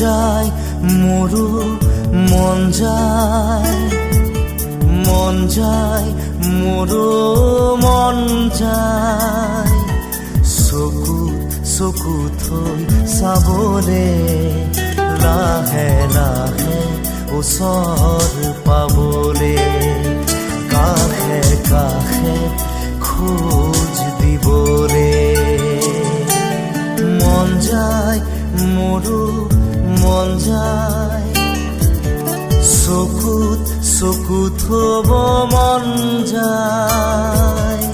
যায় মোৰো মন যায় মোৰো মন যায় চকু থৈ চাবলে লাহে লাহে ওচৰ পাবলে কাষে কাষে খোজ দিবলে মন যায় মোৰো মন যায় চকুত থব মন যায়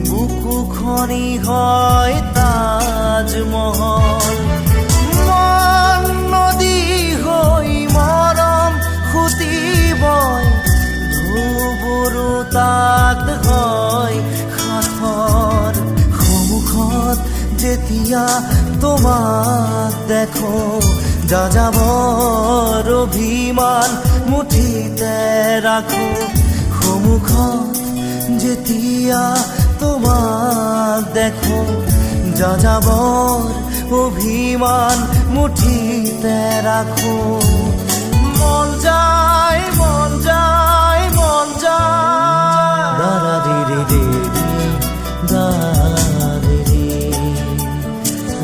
বুকুখনি হয় তাজমহল মন নদী হৈ মৰম খুটিবই ধুবুৰু তাত হয় সাথৰ সন্মুখত যেতিয়া তোমাক দেখো যাযাবৰ অভিমান মুঠিতে ৰাখো সন্মুখত যেতিয়া তোমাক দেখো যাযাবৰ অভিমান মুঠিতে ৰাখো মন যায় মন যায় মন যায় দাৰা ৰে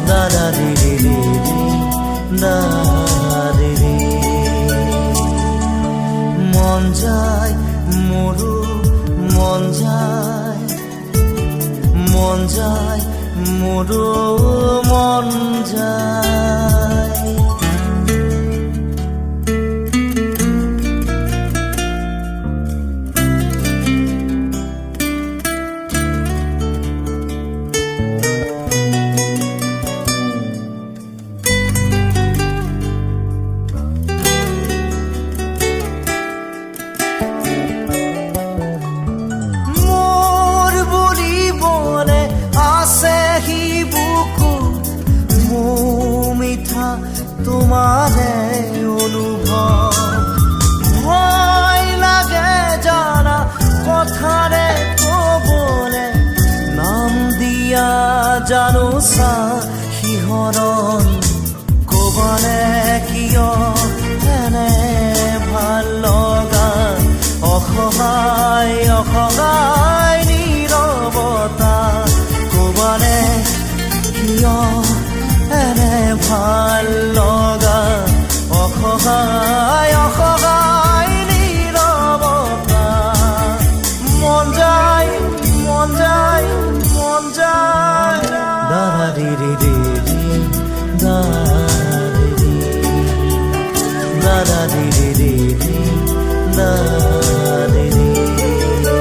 দাৰা ৰে মন যায় মোৰো মন যায় মোৰো মন যায় তোমাৰে অনুভৱ ভয় লাগে জানা কথাৰে কবলে নাম দিয়া জানো চা শিহৰণ কবালে কিয় এনে ভাল লগা অসহায় নীৰৱতা কবালে কিয় এনে ভাল লগা অসহায় নীৰৱতা মন যায় দাৰা ৰে দাৰা